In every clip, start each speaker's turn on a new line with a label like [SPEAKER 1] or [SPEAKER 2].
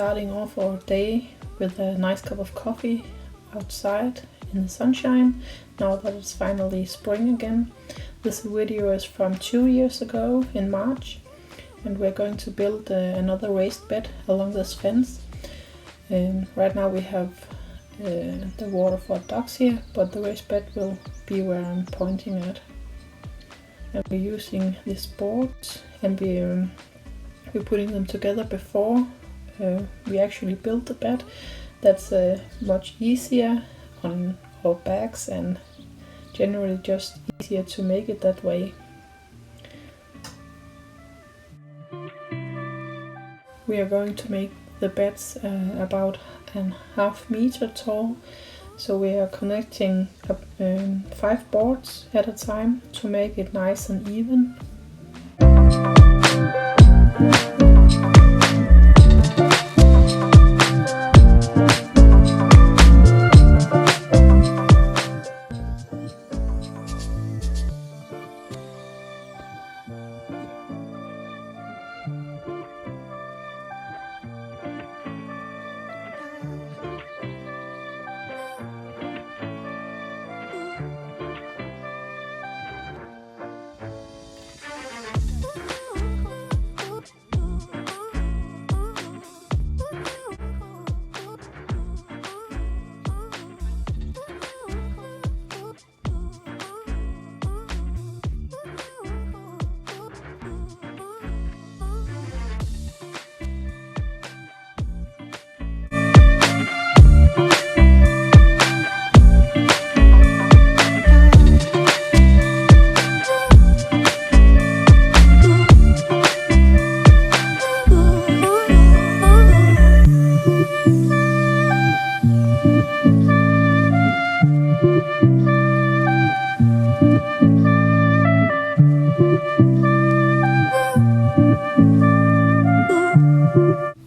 [SPEAKER 1] starting off our day with a nice cup of coffee outside in the sunshine, now that it's finally spring again. This video is from 2 years ago in March, and we're going to build another raised bed along this fence. Right now we have the water for ducks here, but the raised bed will be where I'm pointing at. And we're using these boards, and we're putting them together before we actually build the bed. That's much easier on our backs, and generally just easier to make it that way. We are going to make the beds about a half meter tall, so we are connecting 5 boards at a time to make it nice and even.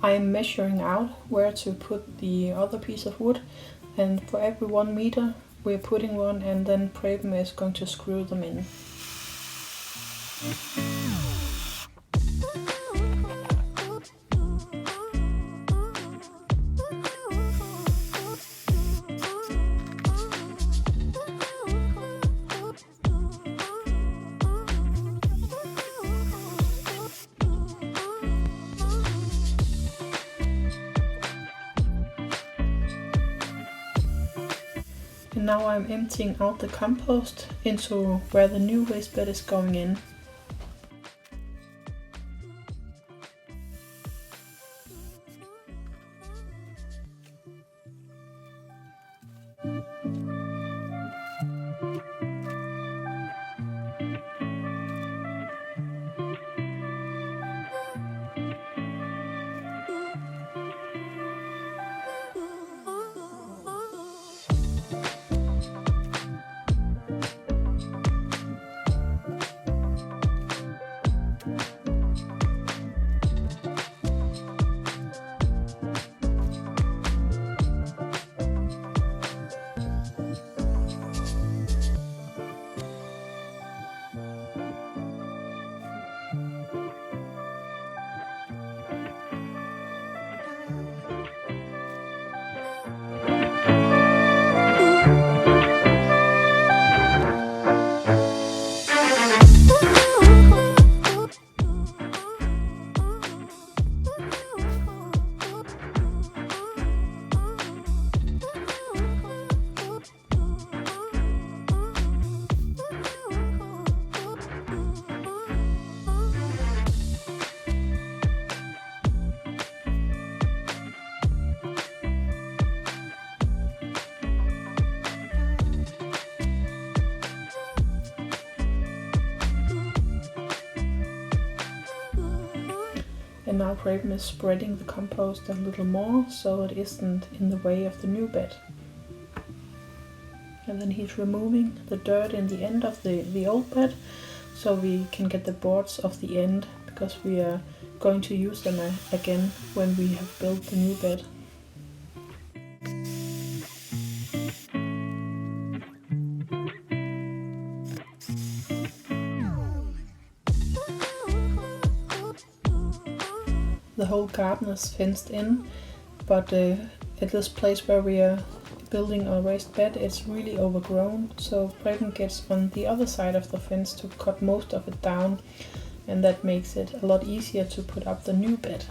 [SPEAKER 1] I'm measuring out where to put the other piece of wood, and for every 1 meter we're putting one, and then Preben is going to screw them in. And now I'm emptying out the compost into where the new raised bed is going in. And now Preben is spreading the compost a little more so it isn't in the way of the new bed. And then he's removing the dirt in the end of the old bed, so we can get the boards off the end, because we are going to use them again when we have built the new bed. The whole garden is fenced in, but at this place where we are building our raised bed, it's really overgrown, so Preben gets on the other side of the fence to cut most of it down, and that makes it a lot easier to put up the new bed.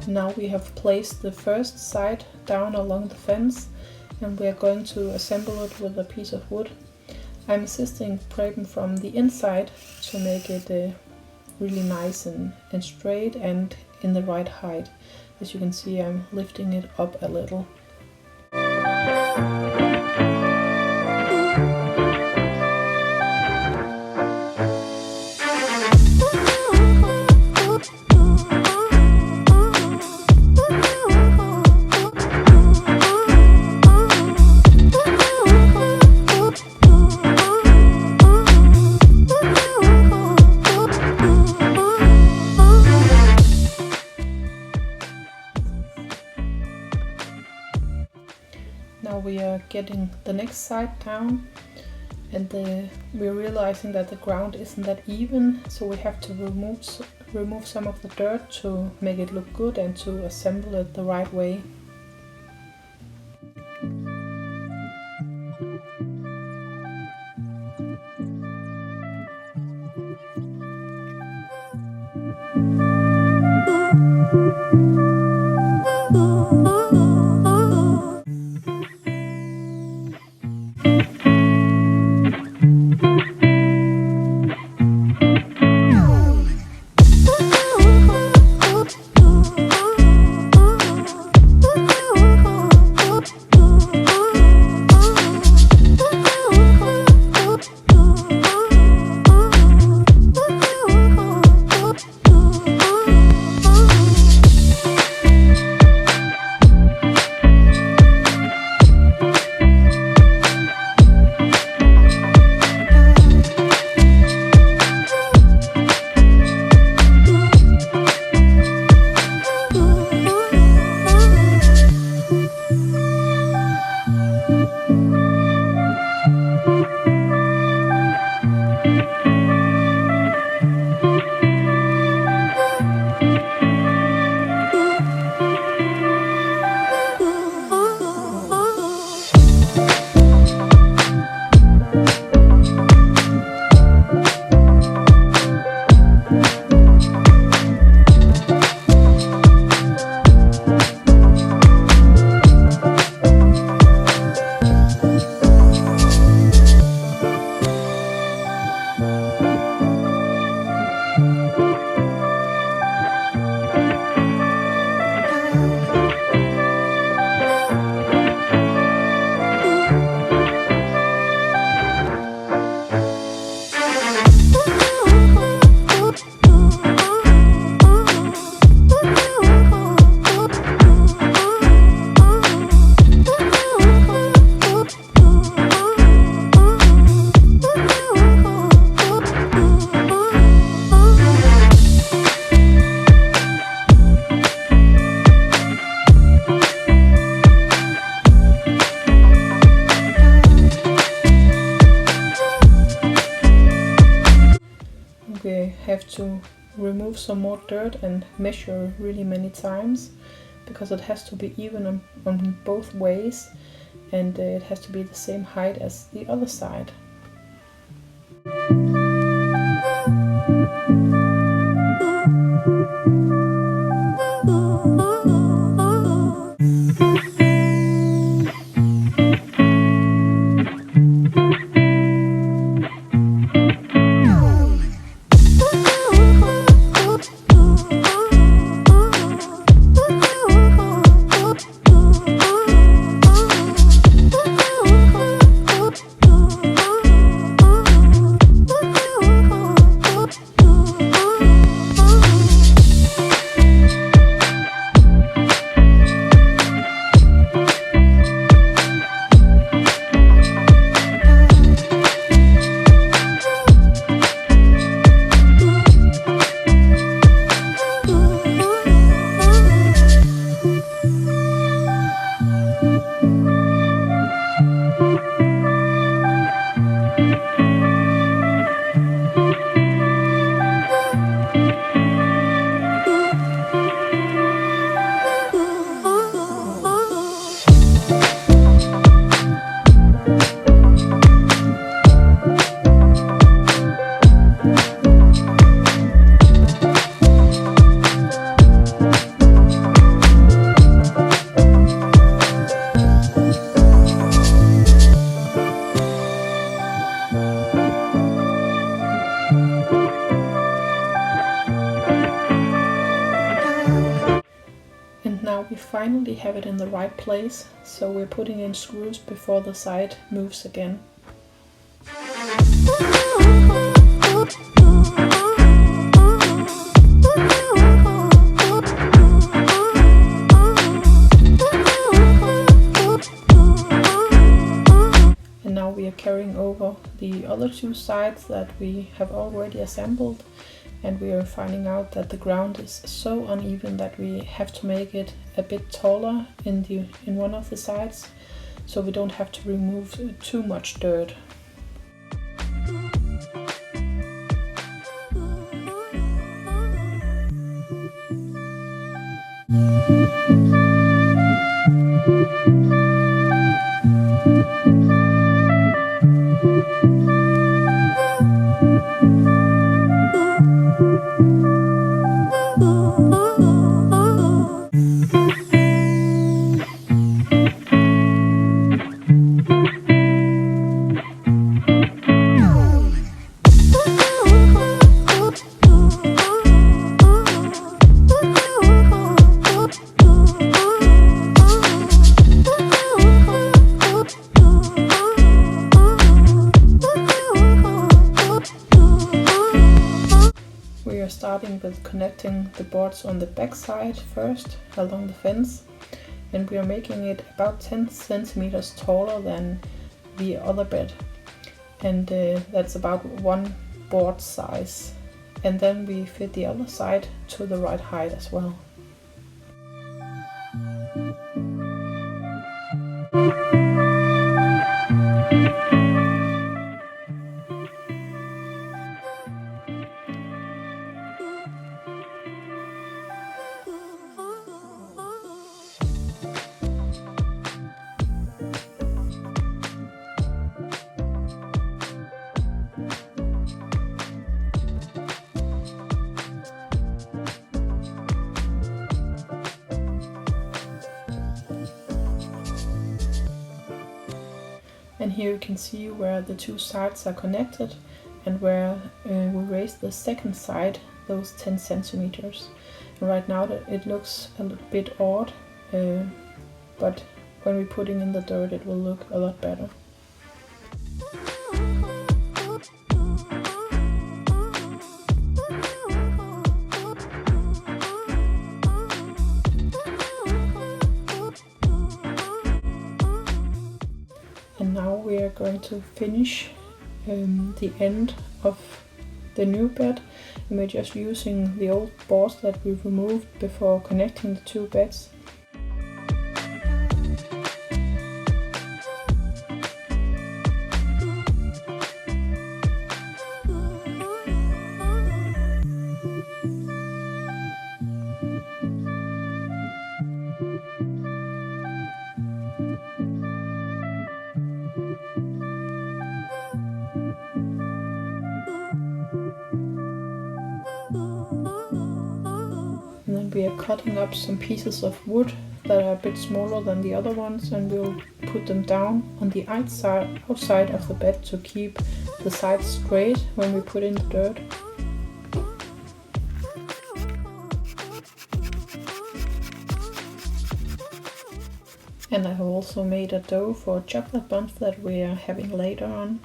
[SPEAKER 1] Now we have placed the first side down along the fence, and we are going to assemble it with a piece of wood. I'm assisting Preben from the inside to make it really nice and straight and in the right height. As you can see, I'm lifting it up a little. Now we are getting the next side down, and we're realizing that the ground isn't that even, so we have to remove some of the dirt to make it look good and to assemble it the right way. We have to remove some more dirt and measure really many times, because it has to be even on both ways, and it has to be the same height as the other side. finally have it in the right place, so we're putting in screws before the side moves again. And now we are carrying over the other two sides that we have already assembled, and we are finding out that the ground is so uneven that we have to make it a bit taller in one of the sides, so we don't have to remove too much dirt. Starting with connecting the boards on the back side first along the fence, and we are making it about 10 centimeters taller than the other bed, and that's about one board size, and then we fit the other side to the right height as well. And here you can see where the two sides are connected and where we raised the second side those 10 centimeters. And right now it looks a little bit odd, but when we're putting in the dirt it will look a lot better. And now we are going to finish the end of the new bed, and we're just using the old boards that we removed before connecting the two beds. And then we are cutting up some pieces of wood that are a bit smaller than the other ones, and we'll put them down on the outside of the bed to keep the sides straight when we put in the dirt. And I have also made a dough for chocolate buns that we are having later on.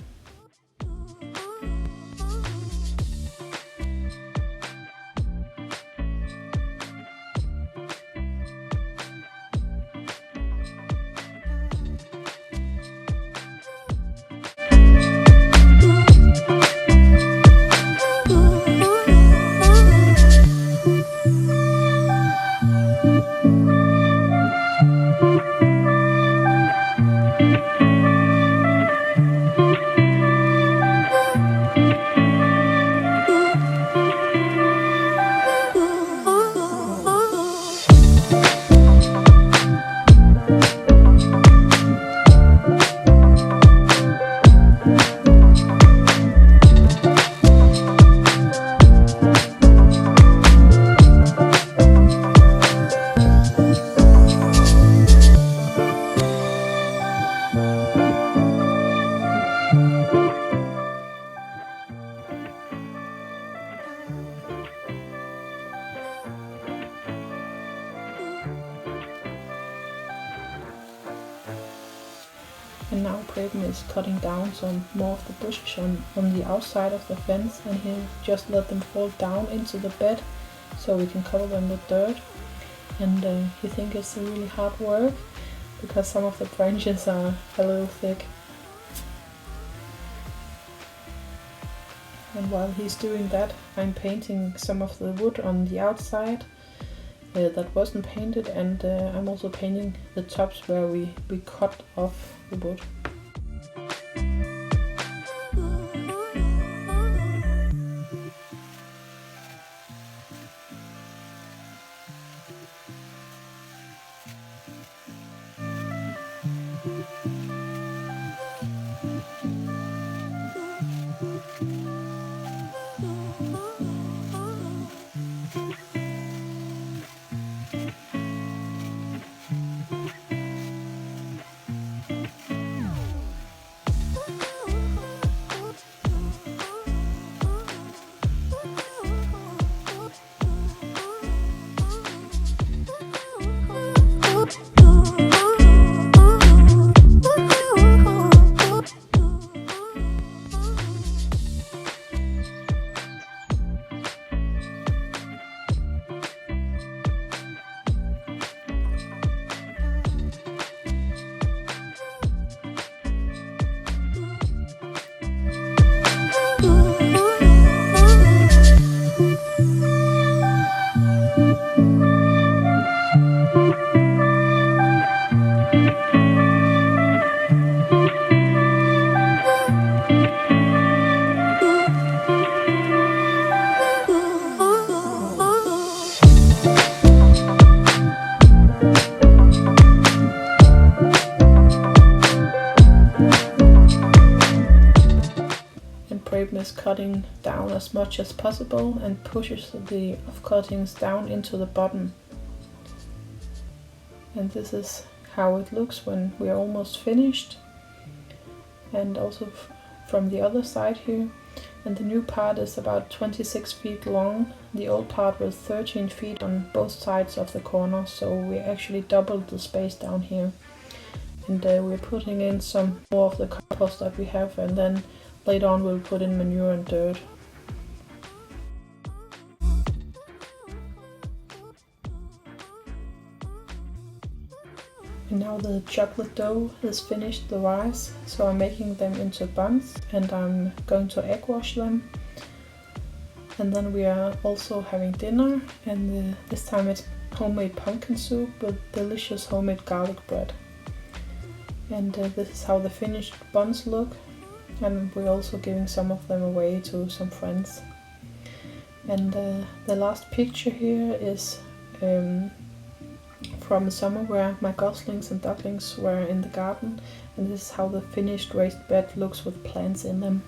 [SPEAKER 1] And now Preben is cutting down some more of the bushes on the outside of the fence, and he just let them fall down into the bed so we can cover them with dirt. And he thinks it's really hard work because some of the branches are a little thick. And while he's doing that, I'm painting some of the wood on the outside that wasn't painted, and I'm also painting the tops where we cut off the wood. Preben is cutting down as much as possible and pushes the off-cuttings down into the bottom. And this is how it looks when we are almost finished. And also from the other side here. And the new part is about 26 feet long. The old part was 13 feet on both sides of the corner, so we actually doubled the space down here. And we're putting in some more of the compost that we have, and then later on we'll put in manure and dirt. And now the chocolate dough is finished, the rice, so I'm making them into buns and I'm going to egg wash them. And then we are also having dinner, and this time it's homemade pumpkin soup with delicious homemade garlic bread. And this is how the finished buns look, and we're also giving some of them away to some friends. And the last picture here is from the summer where my goslings and ducklings were in the garden, and this is how the finished raised bed looks with plants in them.